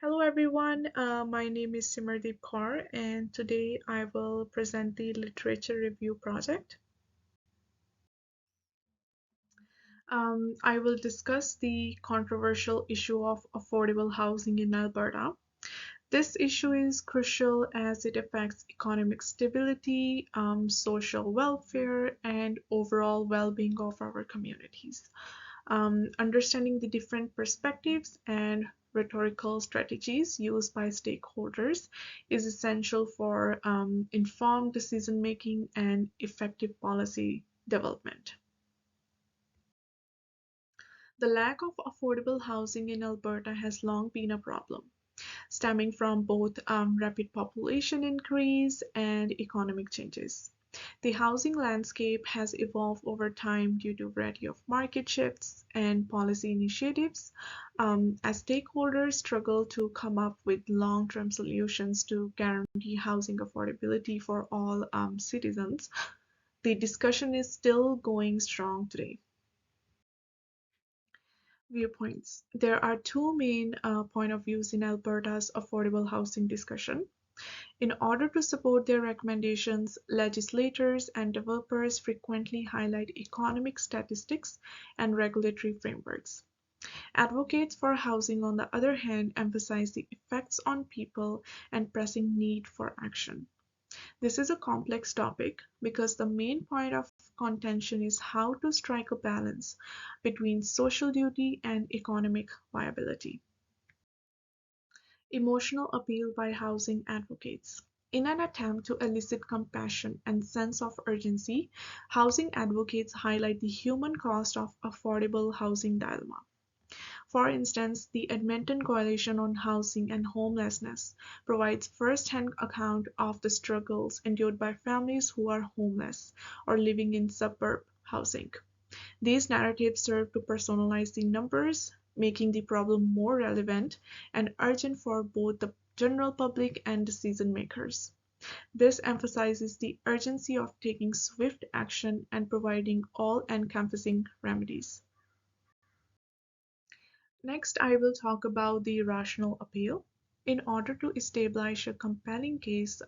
Hello everyone, my name is Simardeep Kaur and today I will present the literature review project. I will discuss the controversial issue of affordable housing in Alberta. This issue is crucial as it affects economic stability, social welfare, and overall well-being of our communities. Understanding the different perspectives and rhetorical strategies used by stakeholders is essential for informed decision making and effective policy development. The lack of affordable housing in Alberta has long been a problem, stemming from both rapid population increase and economic changes. The housing landscape has evolved over time due to a variety of market shifts and policy initiatives as stakeholders struggle to come up with long-term solutions to guarantee housing affordability for all citizens. The discussion is still going strong today. Viewpoints. There are two main point of views in Alberta's affordable housing discussion. In order to support their recommendations, legislators and developers frequently highlight economic statistics and regulatory frameworks. Advocates for housing, on the other hand, emphasize the effects on people and pressing need for action. This is a complex topic because the main point of contention is how to strike a balance between social duty and economic viability. Emotional appeal by housing advocates. In an attempt to elicit compassion and sense of urgency, housing advocates highlight the human cost of affordable housing dilemma. For instance, the Edmonton Coalition on Housing and Homelessness provides first-hand account of the struggles endured by families who are homeless or living in suburb housing. These narratives serve to personalize the numbers, making the problem more relevant and urgent for both the general public and decision makers. This emphasizes the urgency of taking swift action and providing all-encompassing remedies. Next, I will talk about the rational appeal. In order to establish a compelling case,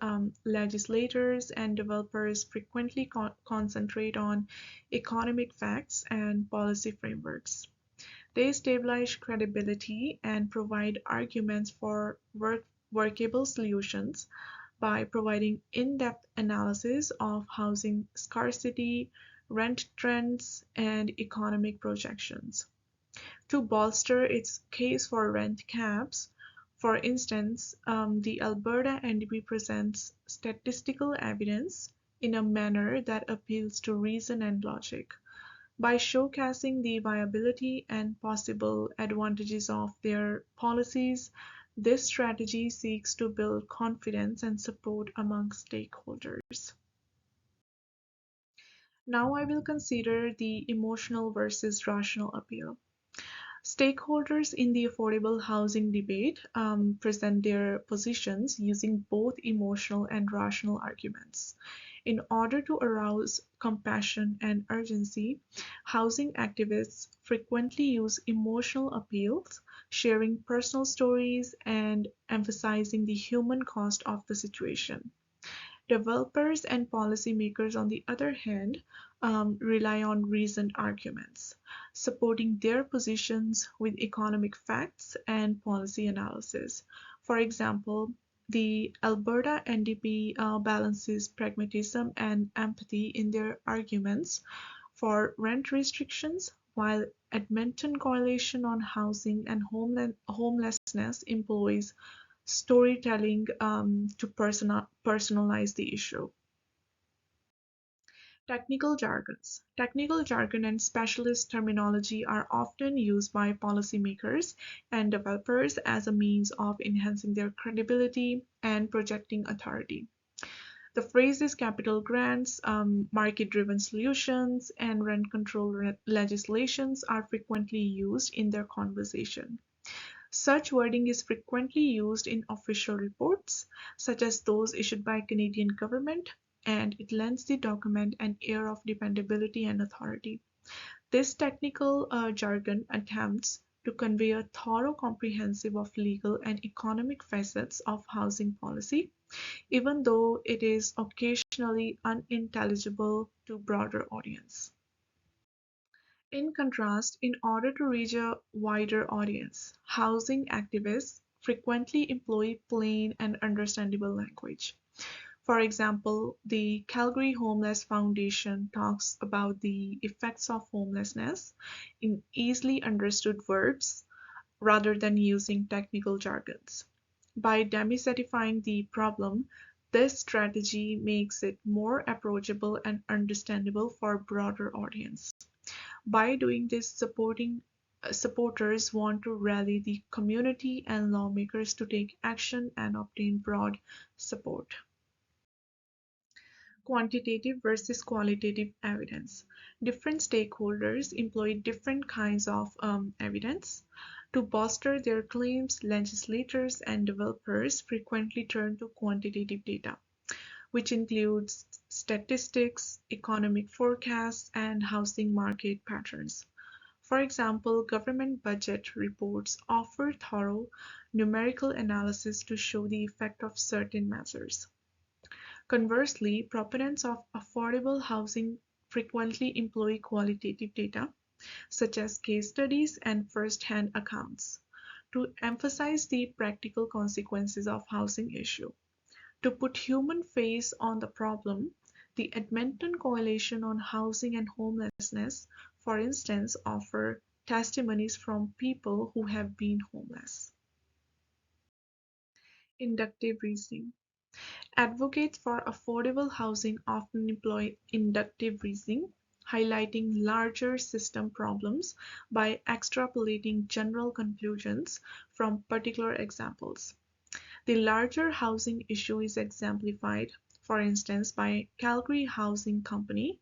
legislators and developers frequently concentrate on economic facts and policy frameworks. They establish credibility and provide arguments for workable solutions by providing in-depth analysis of housing scarcity, rent trends, and economic projections. To bolster its case for rent caps, for instance, the Alberta NDP presents statistical evidence in a manner that appeals to reason and logic. By showcasing the viability and possible advantages of their policies, this strategy seeks to build confidence and support among stakeholders. Now I will consider the emotional versus rational appeal. Stakeholders in the affordable housing debate present their positions using both emotional and rational arguments. In order to arouse compassion and urgency, housing activists frequently use emotional appeals, sharing personal stories and emphasizing the human cost of the situation. Developers and policymakers, on the other hand, rely on reasoned arguments, supporting their positions with economic facts and policy analysis. For example, the Alberta NDP balances pragmatism and empathy in their arguments for rent restrictions, while Edmonton Coalition on Housing and Homelessness employs storytelling to personalize the issue. Technical jargons. Technical jargon and specialist terminology are often used by policymakers and developers as a means of enhancing their credibility and projecting authority. The phrases capital grants, market-driven solutions, and rent control legislations are frequently used in their conversation. Such wording is frequently used in official reports, such as those issued by Canadian government, and it lends the document an air of dependability and authority. This technical jargon attempts to convey a thorough comprehensive of legal and economic facets of housing policy, even though it is occasionally unintelligible to broader audience. In contrast, in order to reach a wider audience, housing activists frequently employ plain and understandable language. For example, the Calgary Homeless Foundation talks about the effects of homelessness in easily understood words rather than using technical jargons. By demystifying the problem, this strategy makes it more approachable and understandable for a broader audience. By doing this, supporters want to rally the community and lawmakers to take action and obtain broad support. Quantitative versus qualitative evidence. Different stakeholders employ different kinds of evidence. To bolster their claims, legislators and developers frequently turn to quantitative data, which includes statistics, economic forecasts, and housing market patterns. For example, government budget reports offer thorough numerical analysis to show the effect of certain measures. Conversely, proponents of affordable housing frequently employ qualitative data, such as case studies and first-hand accounts, to emphasize the practical consequences of housing issue. To put human face on the problem, the Edmonton Coalition on Housing and Homelessness, for instance, offer testimonies from people who have been homeless. Inductive reasoning. Advocates for affordable housing often employ inductive reasoning, highlighting larger system problems by extrapolating general conclusions from particular examples. The larger housing issue is exemplified, for instance, by Calgary Housing Company,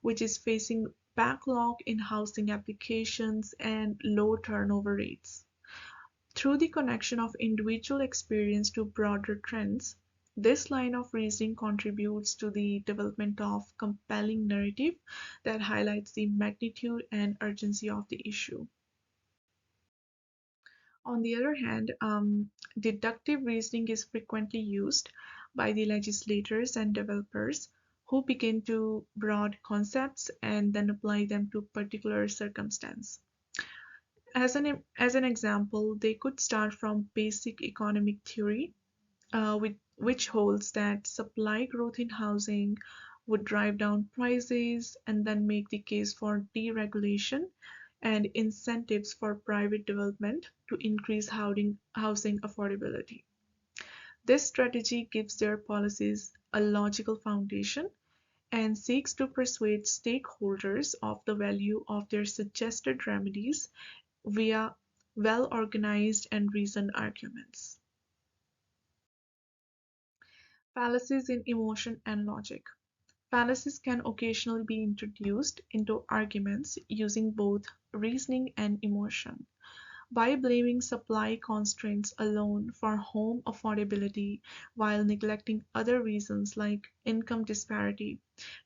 which is facing backlog in housing applications and low turnover rates. Through the connection of individual experience to broader trends, this line of reasoning contributes to the development of compelling narrative that highlights the magnitude and urgency of the issue. On the other hand, deductive reasoning is frequently used by the legislators and developers who begin to broad concepts and then apply them to particular circumstance. As an example, they could start from basic economic theory, which holds that supply growth in housing would drive down prices, and then make the case for deregulation and incentives for private development to increase housing affordability. This strategy gives their policies a logical foundation and seeks to persuade stakeholders of the value of their suggested remedies via well-organized and reasoned arguments. Fallacies in emotion and logic. Fallacies can occasionally be introduced into arguments using both reasoning and emotion. By blaming supply constraints alone for home affordability while neglecting other reasons like income disparity,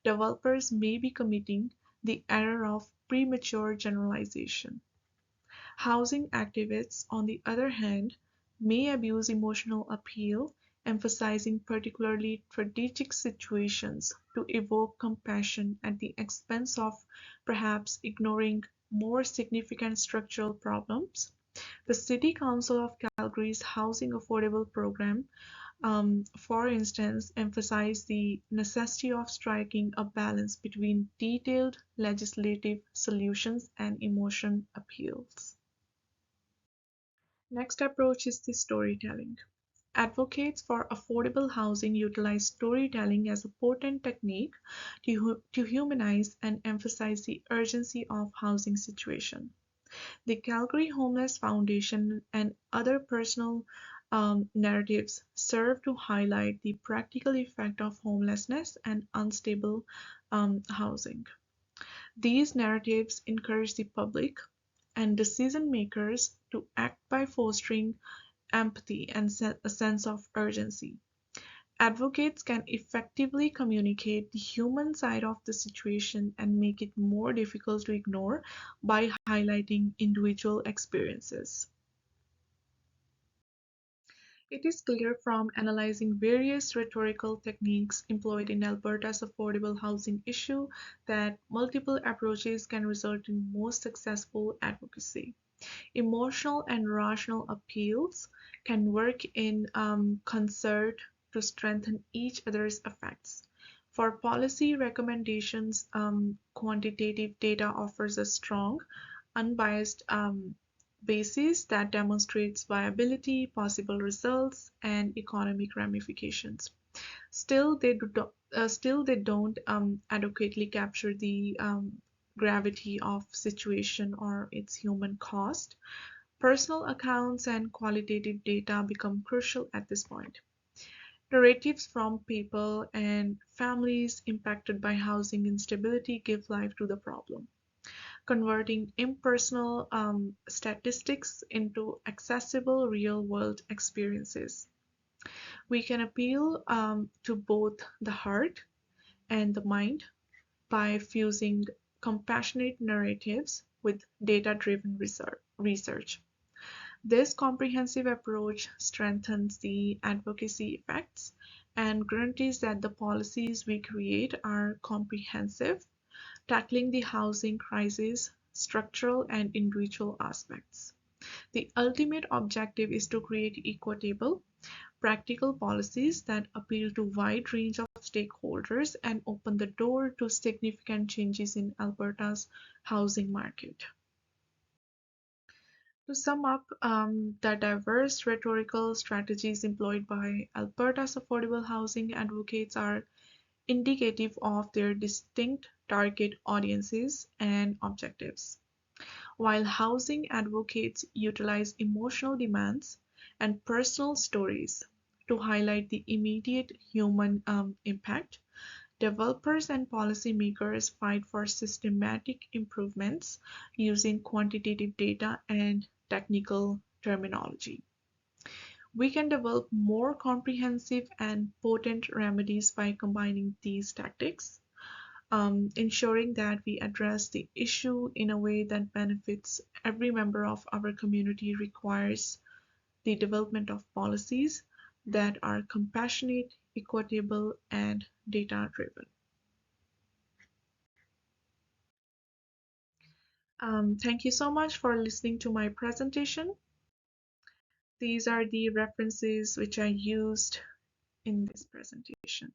developers may be committing the error of premature generalization. Housing activists, on the other hand, may abuse emotional appeal, emphasizing particularly strategic situations to evoke compassion at the expense of perhaps ignoring more significant structural problems. The City Council of Calgary's Housing Affordable Program, for instance, emphasized the necessity of striking a balance between detailed legislative solutions and emotion appeals. Next approach is the storytelling. Advocates for affordable housing utilize storytelling as a potent technique to humanize and emphasize the urgency of housing situation. The Calgary Homeless Foundation and other personal narratives serve to highlight the practical effect of homelessness and unstable housing. These narratives encourage the public and decision makers to act by fostering empathy and a sense of urgency. Advocates can effectively communicate the human side of the situation and make it more difficult to ignore by highlighting individual experiences. It is clear from analyzing various rhetorical techniques employed in Alberta's affordable housing issue that multiple approaches can result in most successful advocacy. Emotional and rational appeals can work in concert to strengthen each other's effects. For policy recommendations, quantitative data offers a strong, unbiased basis that demonstrates viability, possible results, and economic ramifications. Still, they don't adequately capture the gravity of situation or its human cost. Personal accounts and qualitative data become crucial at this point. Narratives from people and families impacted by housing instability give life to the problem, converting impersonal statistics into accessible real-world experiences. We can appeal to both the heart and the mind by fusing compassionate narratives with data-driven research. This comprehensive approach strengthens the advocacy effects and guarantees that the policies we create are comprehensive, tackling the housing crisis, structural and individual aspects. The ultimate objective is to create equitable, practical policies that appeal to a wide range of stakeholders and open the door to significant changes in Alberta's housing market. To sum up, the diverse rhetorical strategies employed by Alberta's affordable housing advocates are indicative of their distinct target audiences and objectives. While housing advocates utilize emotional demands and personal stories to highlight the immediate human impact, developers and policymakers fight for systematic improvements using quantitative data and technical terminology. We can develop more comprehensive and potent remedies by combining these tactics, ensuring that we address the issue in a way that benefits every member of our community requires the development of policies that are compassionate, equitable, and data-driven. Thank you so much for listening to my presentation. These are the references which I used in this presentation.